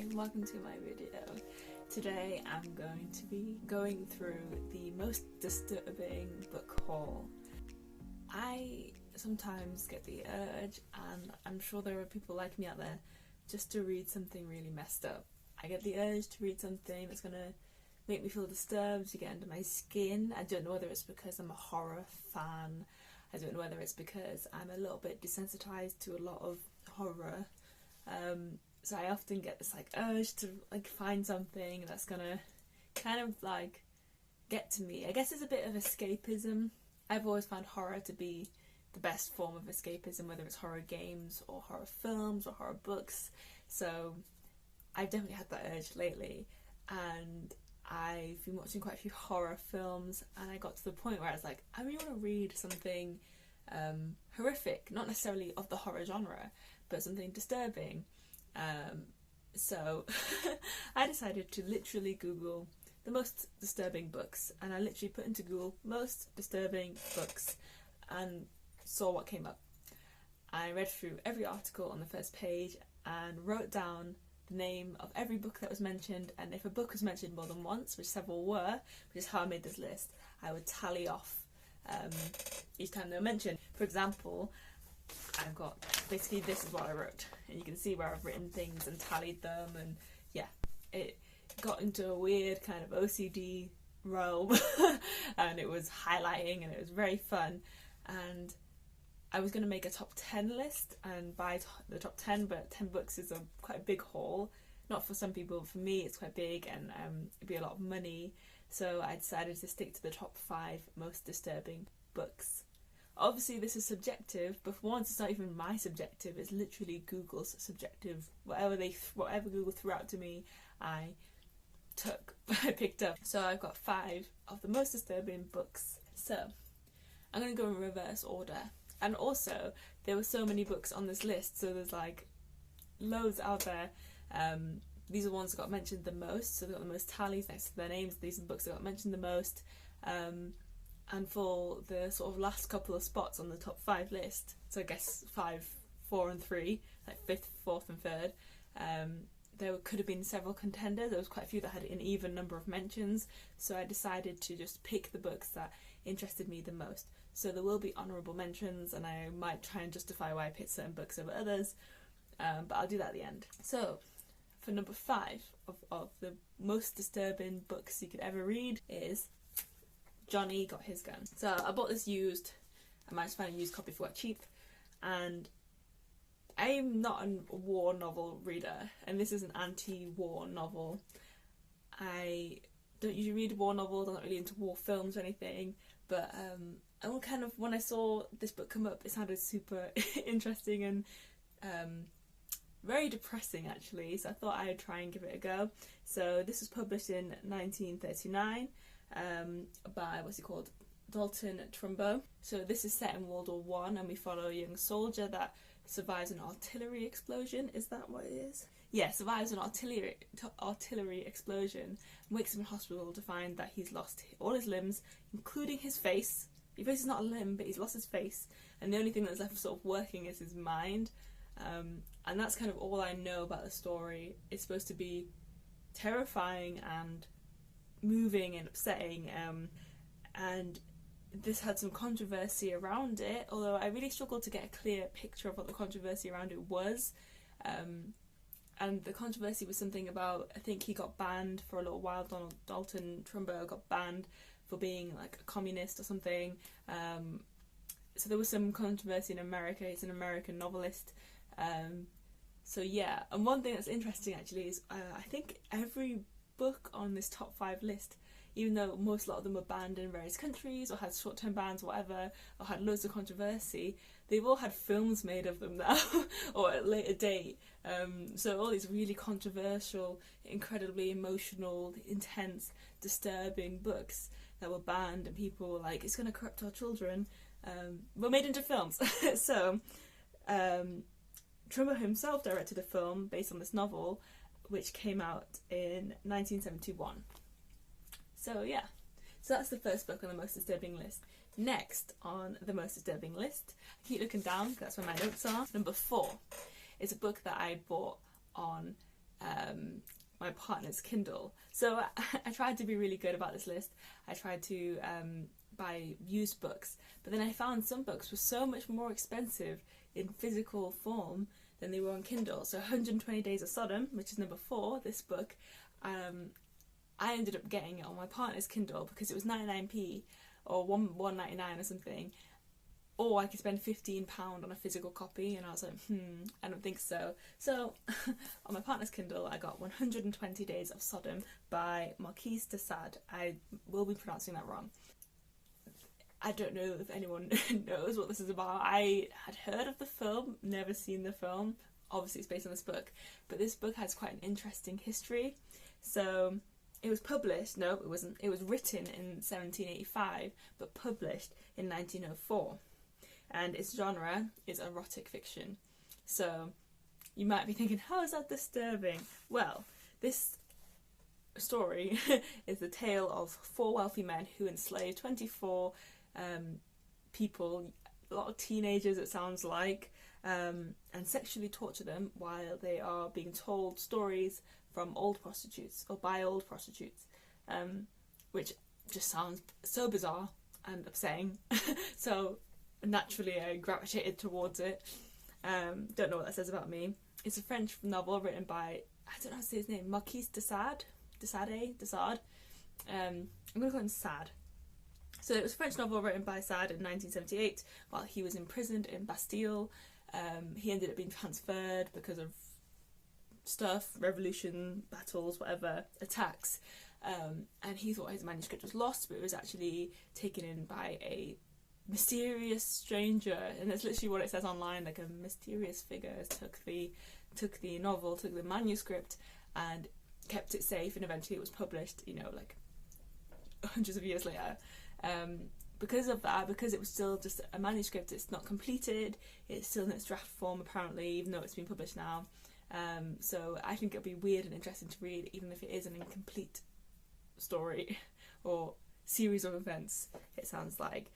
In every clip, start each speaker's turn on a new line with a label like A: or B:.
A: and welcome to my video. Today I'm going to be going through the most disturbing book haul. I sometimes get the urge, and I'm sure there are people like me out there, just to read something really messed up. I get the urge to read something that's going to make me feel disturbed, to get under my skin. I don't know whether it's because I'm a horror fan. I don't know whether it's because I'm a little bit desensitized to a lot of horror. So I often get this urge to find something that's gonna kind of get to me. I guess it's a bit of escapism. I've always found horror to be the best form of escapism, whether it's horror games or horror films or horror books. So I've definitely had that urge lately, and I've been watching quite a few horror films, and I got to the point where I was like, I really want to read something horrific, not necessarily of the horror genre, but something disturbing. So I decided to literally Google the most disturbing books, and I literally put into Google most disturbing books and saw what came up. I read through every article on the first page and wrote down the name of every book that was mentioned, and if a book was mentioned more than once, which several were, which is how I made this list, I would tally off each time they were mentioned. For example, I've got, basically this is what I wrote, and you can see where I've written things and tallied them, and yeah, it got into a weird kind of OCD realm and it was highlighting, and it was very fun. And I was going to make a top 10 list and buy the top 10, but 10 books is quite a big haul. Not for some people, for me it's quite big, and it'd be a lot of money. So I decided to stick to the top 5 most disturbing books. Obviously this is subjective, but for once it's not even my subjective, it's literally Google's subjective. Whatever Google threw out to me, I picked up. So I've got 5 of the most disturbing books. So I'm going to go in reverse order. And also, there were so many books on this list, so there's loads out there. These are the ones that got mentioned the most, so they've got the most tallies next to their names. These are the books that got mentioned the most. And for the sort of last couple of spots on the top 5 list, so I guess 5, 4 and 3, 5th, 4th and 3rd, there could have been several contenders. There was quite a few that had an even number of mentions, so I decided to just pick the books that interested me the most. So there will be honourable mentions, and I might try and justify why I picked certain books over others, but I'll do that at the end. So for number 5 of the most disturbing books you could ever read is Johnny Got His Gun. So I bought this used. I managed to find a used copy for quite cheap, and I'm not a war novel reader, and this is an anti-war novel. I don't usually read war novels. I'm not really into war films or anything, but when I saw this book come up, it sounded super interesting and very depressing actually, so I thought I'd try and give it a go. So this was published in 1939 by, Dalton Trumbo. So this is set in World War One, and we follow a young soldier that survives an artillery explosion. Is that what it is? Yeah, survives an artillery explosion, and wakes up in hospital to find that he's lost all his limbs, including his face. His face is not a limb, but he's lost his face, and the only thing that's left sort of working is his mind. And that's kind of all I know about the story. It's supposed to be terrifying and moving and upsetting, and this had some controversy around it, although I really struggled to get a clear picture of what the controversy around it was. And the controversy was something about, I think he got banned for a little while. Dalton Trumbo got banned for being a communist or something. So there was some controversy in America. He's an American novelist. So yeah, and one thing that's interesting actually is I think every book on this top 5 list, even though a lot of them were banned in various countries or had short-term bans or whatever, or had loads of controversy, they've all had films made of them now or at a later date. So all these really controversial, incredibly emotional, intense, disturbing books that were banned, and people were like, it's going to corrupt our children, were made into films. So Trumbo himself directed a film based on this novel, which came out in 1971. So yeah, so that's the first book on the most disturbing list. Next on the most disturbing list, I keep looking down because that's where my notes are. Number 4 is a book that I bought on my partner's Kindle. So I tried to be really good about this list. I tried to buy used books, but then I found some books were so much more expensive in physical form than they were on Kindle. So 120 Days of Sodom, which is number 4, this book, I ended up getting it on my partner's Kindle because it was 99p or $1.99 or something, or I could spend £15 on a physical copy, and I was like, I don't think so. So on my partner's Kindle, I got 120 Days of Sodom by Marquise de Sade. I will be pronouncing that wrong. I don't know if anyone knows what this is about. I had heard of the film, never seen the film. Obviously it's based on this book, but this book has quite an interesting history. So it was published, no it wasn't, it was written in 1785 but published in 1904, and its genre is erotic fiction. So you might be thinking, how is that disturbing? Well, this story is the tale of 4 wealthy men who enslaved 24 people, a lot of teenagers it sounds like, and sexually torture them while they are being told stories from old prostitutes or by old prostitutes, which just sounds so bizarre and upsetting. So naturally I gravitated towards it. Don't know what that says about me. It's a French novel written by, I don't know how to say his name, Marquise de Sade. I'm going to call him Sade. So it was a French novel written by Sade in 1978 while he was imprisoned in Bastille. He ended up being transferred because of stuff, revolution, battles, whatever, attacks. And he thought his manuscript was lost, but it was actually taken in by a mysterious stranger, and that's literally what it says online, like a mysterious figure took the novel, took the manuscript and kept it safe, and eventually it was published, you know, like hundreds of years later. Because of that, because it was still just a manuscript, it's not completed, it's still in its draft form apparently, even though it's been published now. So I think it'll be weird and interesting to read, even if it is an incomplete story or series of events, it sounds like.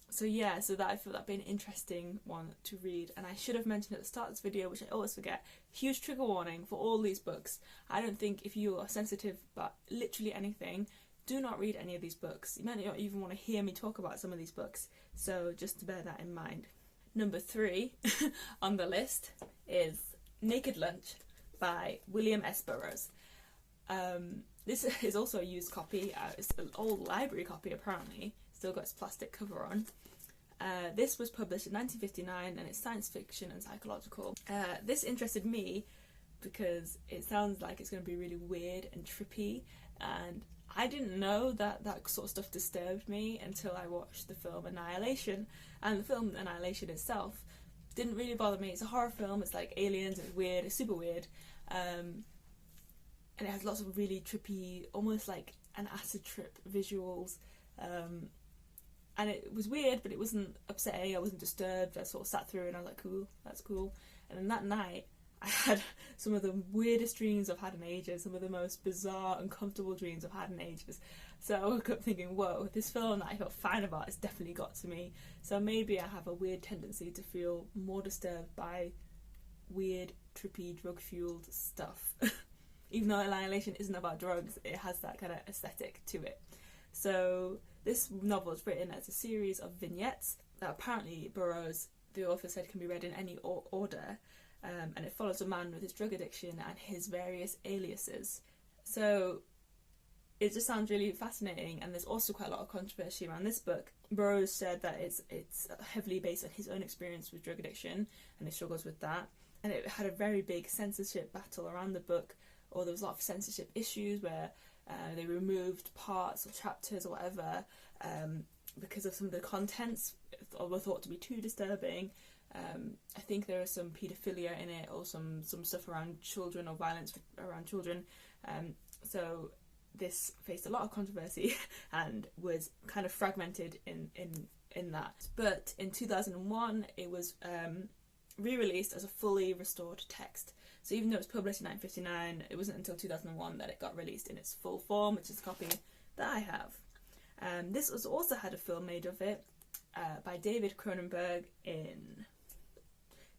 A: So yeah, so that I feel that'd be an interesting one to read. And I should have mentioned at the start of this video, which I always forget, huge trigger warning for all these books. I don't think if you are sensitive about literally anything, do not read any of these books. You might not even want to hear me talk about some of these books, so just to bear that in mind. Number 3 on the list is Naked Lunch by William S. Burroughs. This is also a used copy. It's an old library copy apparently, still got its plastic cover on. This was published in 1959 and it's science fiction and psychological. This interested me because it sounds like it's going to be really weird and trippy, and I didn't know that that sort of stuff disturbed me until I watched the film Annihilation. And the film Annihilation itself didn't really bother me. It's a horror film, it's like aliens, it's weird, it's super weird. And it has lots of really trippy, almost like an acid trip visuals. And it was weird, but it wasn't upsetting, I wasn't disturbed. I sort of sat through and I was like, cool, that's cool. And then that night, I had some of the weirdest dreams I've had in ages, some of the most bizarre, uncomfortable dreams I've had in ages. So I woke up thinking, whoa, this film that I felt fine about has definitely got to me. So maybe I have a weird tendency to feel more disturbed by weird, trippy, drug-fueled stuff. Even though Annihilation isn't about drugs, it has that kind of aesthetic to it. So this novel is written as a series of vignettes that apparently Burroughs, the author, said can be read in any order. And it follows a man with his drug addiction and his various aliases. So it just sounds really fascinating, and there's also quite a lot of controversy around this book. Burroughs said that it's heavily based on his own experience with drug addiction and his struggles with that, and it had a very big censorship battle around the book, or there was a lot of censorship issues where they removed parts or chapters or whatever because of some of the contents were thought to be too disturbing. I think there is some paedophilia in it, or some stuff around children, or violence around children. So this faced a lot of controversy and was kind of fragmented in that. But in 2001, it was re-released as a fully restored text. So even though it was published in 1959, it wasn't until 2001 that it got released in its full form, which is a copy that I have. This was also had a film made of it by David Cronenberg in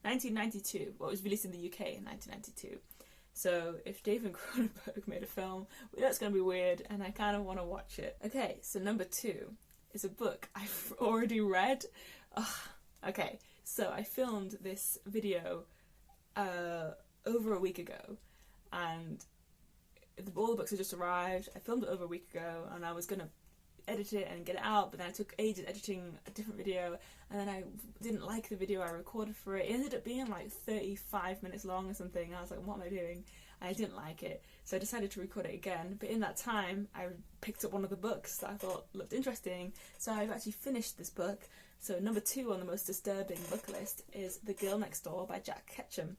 A: 1992. Well, it was released in the UK in 1992. So if David Cronenberg made a film, we know it's going to be weird, and I kind of want to watch it. Okay, so number 2 is a book I've already read. Ugh. Okay, so I filmed this video over a week ago, and all the books had just arrived. I filmed it over a week ago, and I was going to edit it and get it out, but then I took ages editing a different video, and then I didn't like the video I recorded for it. It ended up being like 35 minutes long or something. I was like, what am I doing? And I didn't like it, so I decided to record it again. But in that time, I picked up one of the books that I thought looked interesting, so I've actually finished this book. So number 2 on the most disturbing book list is The Girl Next Door by Jack Ketchum.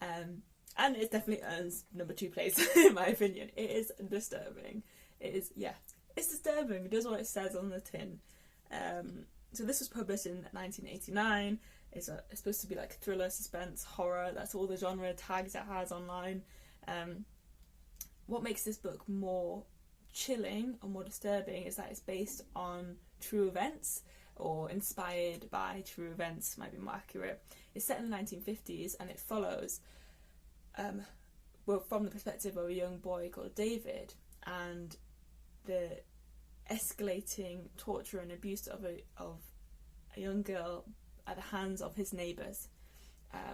A: And it definitely earns number 2 place in my opinion. It is disturbing. It is, yeah, it's disturbing. It does what it says on the tin. So this was published in 1989. It's supposed to be like thriller, suspense, horror. That's all the genre tags it has online. What makes this book more chilling or more disturbing is that it's based on true events, or inspired by true events, might be more accurate. It's set in the 1950s, and it follows from the perspective of a young boy called David, and the escalating torture and abuse of a young girl at the hands of his neighbours,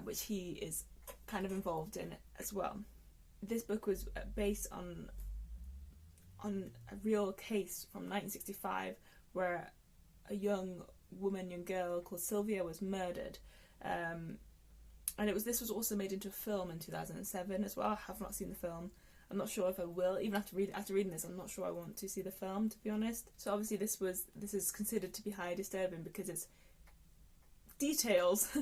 A: which he is kind of involved in as well. This book was based on a real case from 1965 where a young girl called Sylvia was murdered. And this was also made into a film in 2007 as well. I have not seen the film. I'm not sure if I will. Even after reading this, I'm not sure I want to see the film, to be honest. So obviously this is considered to be highly disturbing because it's details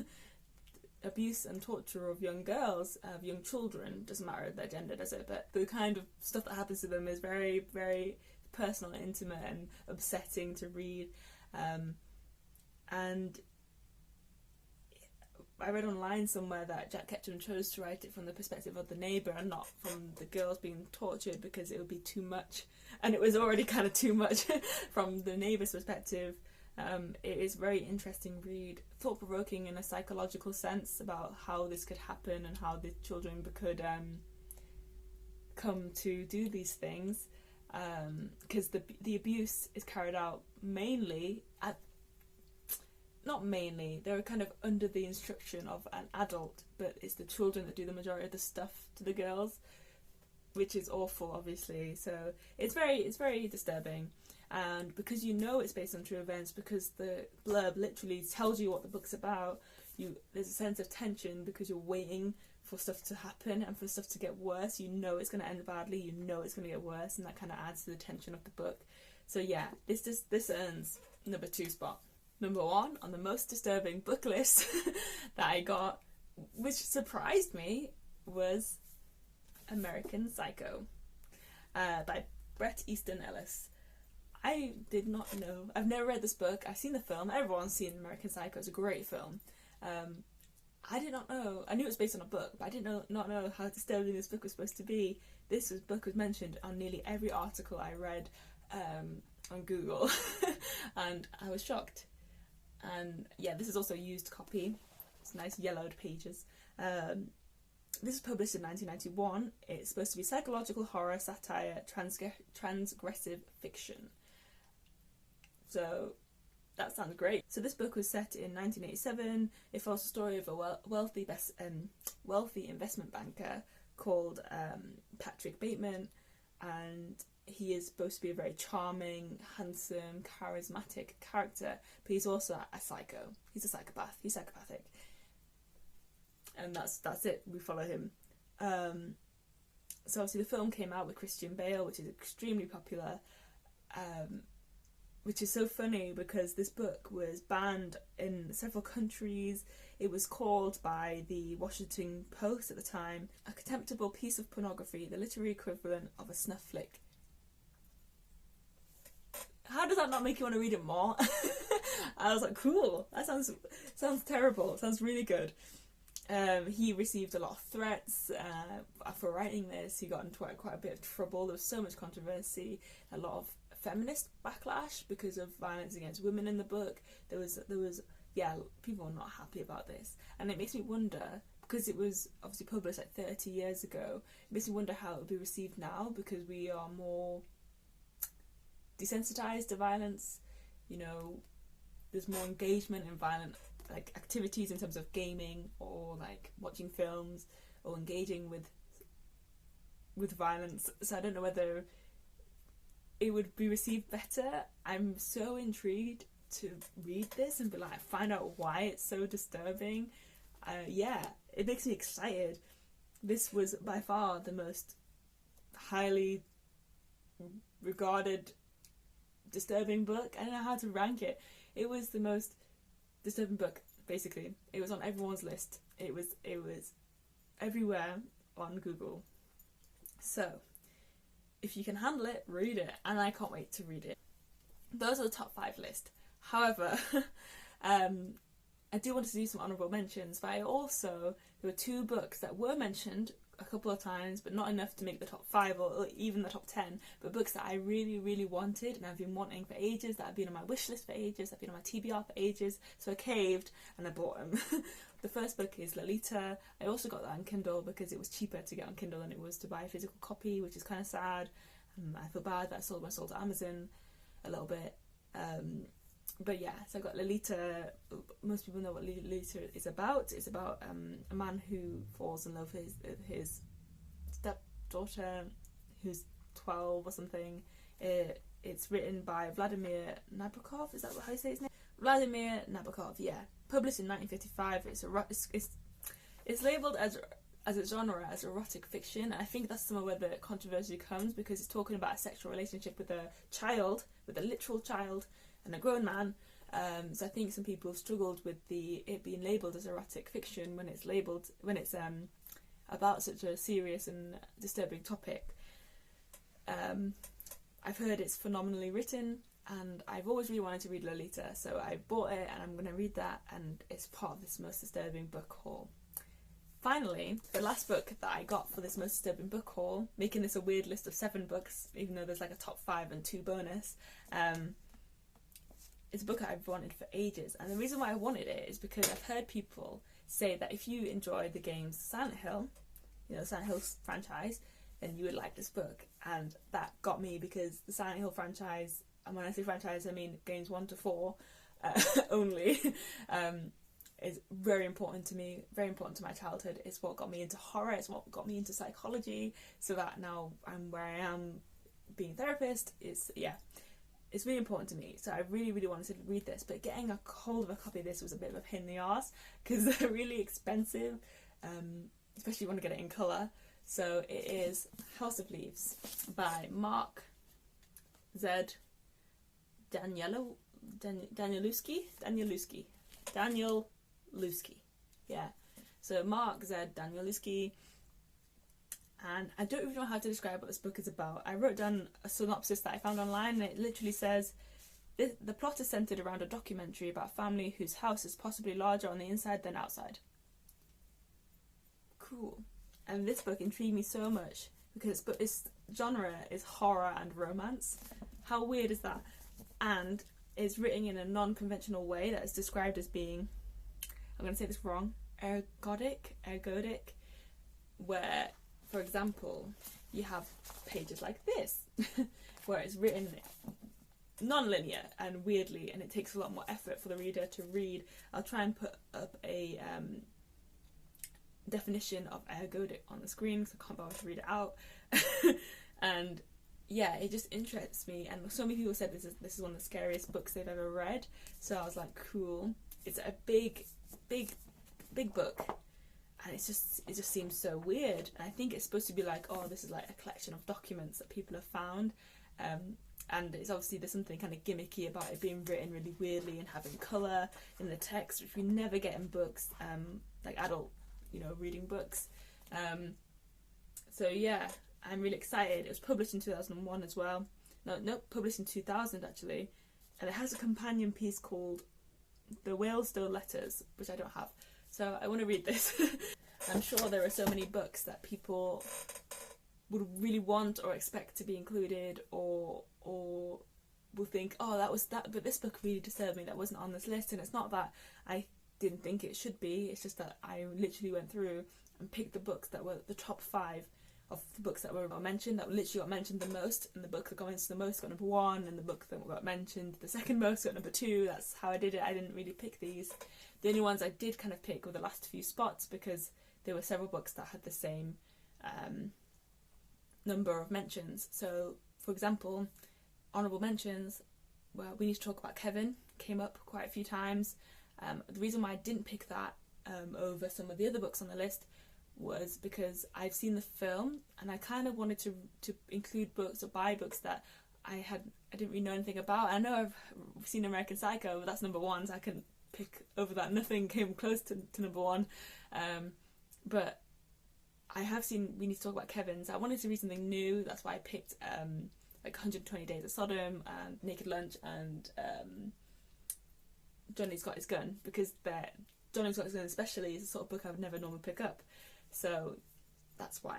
A: abuse and torture of young girls, of young children. Doesn't matter their gender, does it? But the kind of stuff that happens to them is very, very personal and intimate and upsetting to read. And I read online somewhere that Jack Ketchum chose to write it from the perspective of the neighbour and not from the girls being tortured because it would be too much, and it was already kind of too much from the neighbour's perspective. It is a very interesting read, thought-provoking in a psychological sense about how this could happen and how the children could come to do these things, because the abuse is carried out they're kind of under the instruction of an adult, but it's the children that do the majority of the stuff to the girls, which is awful, obviously. So it's very disturbing, and because it's based on true events, because the blurb literally tells you what the book's about, there's a sense of tension because you're waiting for stuff to happen and for stuff to get worse. It's going to end badly, it's going to get worse, and that kind of adds to the tension of the book. So yeah, this earns number 2 spot. Number 1 on the most disturbing book list that I got, which surprised me, was American Psycho by Bret Easton Ellis. I did not know. I've never read this book. I've seen the film. Everyone's seen American Psycho. It's a great film. I did not know. I knew it was based on a book, but I did not know how disturbing this book was supposed to be. This book was mentioned on nearly every article I read on Google, and I was shocked. And yeah, this is also a used copy. It's nice yellowed pages. This was published in 1991. It's supposed to be psychological horror, satire, transgressive fiction. So that sounds great. So this book was set in 1987. It follows the story of a wealthy investment banker called Patrick Bateman, and he is supposed to be a very charming, handsome, charismatic character, but he's also a psycho. He's a psychopath. He's psychopathic. And that's it. We follow him. So obviously the film came out with Christian Bale, which is extremely popular, which is so funny because this book was banned in several countries. It was called by the Washington Post at the time a contemptible piece of pornography, the literary equivalent of a snuff flick. How does that not make you want to read it more? I was like, cool, that sounds terrible, it sounds really good. He received a lot of threats for writing this. He got into quite a bit of trouble. There was so much controversy, a lot of feminist backlash because of violence against women in the book. There was people were not happy about this, and it makes me wonder because it was obviously published like 30 years ago, it makes me wonder how it would be received now, because we are more desensitized to violence. You know, there's more engagement in violent like activities in terms of gaming or like watching films or engaging with violence. So I don't know whether it would be received better. I'm so intrigued to read this and be like, find out why it's so disturbing. Yeah, it makes me excited. This was by far the most highly regarded disturbing book. I don't know how to rank it. It was the most disturbing book, basically. It was on everyone's list. It was everywhere on Google. So if you can handle it, read it, and I can't wait to read it. Those are the top 5 list. However, I do want to do some honourable mentions, but there were 2 books that were mentioned a couple of times, but not enough to make the top 5 or even the top 10, but books that I really, really wanted and I've been wanting for ages, that have been on my wish list for ages, that have been on my TBR for ages, so I caved and I bought them. The first book is Lolita. I also got that on Kindle because it was cheaper to get on Kindle than it was to buy a physical copy, which is kind of sad. I feel bad that I sold my soul to Amazon a little bit. But yeah, so I got Lolita. Most people know what Lolita is about. It's about a man who falls in love with his stepdaughter, who's 12 or something. It's written by Vladimir Nabokov. Is that how you say his name? Vladimir Nabokov. Yeah, published in 1955. It's labelled as a genre as erotic fiction. And I think that's somewhere where the controversy comes, because it's talking about a sexual relationship with a child, with a literal child, and a grown man. So I think some people have struggled with it being labelled as erotic fiction when it's about such a serious and disturbing topic. I've heard it's phenomenally written, and I've always really wanted to read Lolita, so I bought it and I'm going to read that, and it's part of this most disturbing book haul. Finally, the last book that I got for this most disturbing book haul, making this a weird list of 7 books, even though there's like a top 5 and 2 bonus, it's a book that I've wanted for ages. And the reason why I wanted it is because I've heard people say that if you enjoy the games Silent Hill, you know, the Silent Hill franchise, then you would like this book. And that got me, because the Silent Hill franchise, and when I say franchise I mean games 1 to 4 only, is very important to me, very important to my childhood. It's what got me into horror, it's what got me into psychology, so that now I'm where I am being a therapist. It's really important to me, so I really, really wanted to read this, but getting a hold of a copy of this was a bit of a pain in the arse, because they're really expensive, especially when you get it in colour. So it is House of Leaves by Mark Z. Danielewski. Yeah. So Mark Z. Danielewski. And I don't even know how to describe what this book is about. I wrote down a synopsis that I found online, and it literally says, the plot is centred around a documentary about a family whose house is possibly larger on the inside than outside. Cool. And this book intrigued me so much, because its genre is horror and romance. How weird is that? And it's written in a non-conventional way that is described as being, I'm going to say this wrong, ergodic, where, for example, you have pages like this, where it's written non-linear and weirdly, and it takes a lot more effort for the reader to read. I'll try and put up a definition of ergodic on the screen, because I can't bother to read it out. And yeah, it just interests me, and so many people said this is one of the scariest books they've ever read, so I was like, cool. It's a big book, and it just seems so weird, and I think it's supposed to be like, oh, this is like a collection of documents that people have found, and it's obviously, there's something kind of gimmicky about it being written really weirdly and having colour in the text, which we never get in books, like adult, reading books. So yeah, I'm really excited. It was published in 2001 as well. No, published in 2000 actually, and it has a companion piece called The Whalestone Letters, which I don't have. So I want to read this. I'm sure there are so many books that people would really want or expect to be included, or will think, oh, that was that, but this book really disturbed me, that wasn't on this list. And it's not that. I didn't think it should be. It's just that I literally went through and picked the books that were the top 5 of the books that were mentioned, that literally got mentioned the most, and the book that got mentioned the most got number 1, and the book that got mentioned the second most got number 2. That's how I did it. I didn't really pick these. The only ones I did kind of pick were the last few spots, because there were several books that had the same number of mentions. So, for example, honourable mentions, well, We Need to Talk About Kevin came up quite a few times. The reason why I didn't pick that over some of the other books on the list was because I've seen the film, and I kind of wanted to include books or buy books that I didn't really know anything about. I know I've seen American Psycho, but that's number 1, so I couldn't pick over that. Nothing came close to number 1. But I have seen We Need to Talk About Kevin, so I wanted to read something new. That's why I picked like 120 Days of Sodom and Naked Lunch and Johnny's Got His Gun, because Johnny's Got His Gun especially is the sort of book I would never normally pick up. So that's why.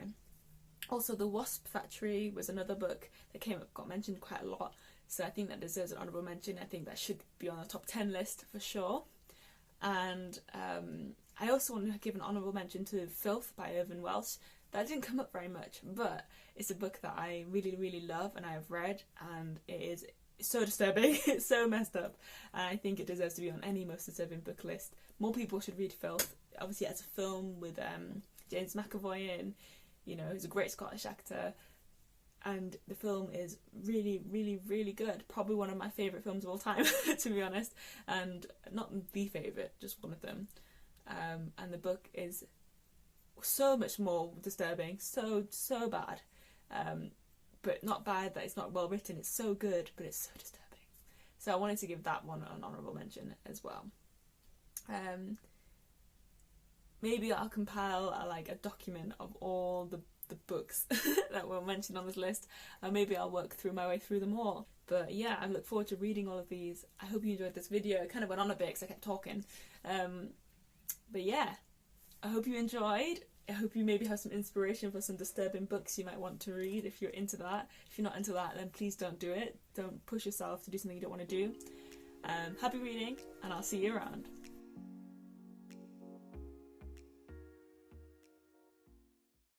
A: Also, The Wasp Factory was another book that got mentioned quite a lot, so I think that deserves an honourable mention. I think that should be on the top 10 list for sure. And I also want to give an honourable mention to Filth by Irvine Welsh. That didn't come up very much, but it's a book that I really, really love and I have read, and it is so disturbing. It's so messed up, and I think it deserves to be on any most disturbing book list. More people should read Filth. Obviously, it's a film with James McAvoy in, he's a great Scottish actor, and the film is really, really, really good. Probably one of my favourite films of all time, to be honest, and not the favourite, just one of them. And the book is so much more disturbing, so bad, but not bad that it's not well written. It's so good, but it's so disturbing. So I wanted to give that one an honourable mention as well. Maybe I'll compile a document of all the books that were mentioned on this list, and maybe I'll work through my way through them all. But yeah, I look forward to reading all of these. I hope you enjoyed this video. It kind of went on a bit because I kept talking. But yeah, I hope you enjoyed. I hope you maybe have some inspiration for some disturbing books you might want to read if you're into that. If you're not into that, then please don't do it. Don't push yourself to do something you don't want to do. Happy reading, and I'll see you around.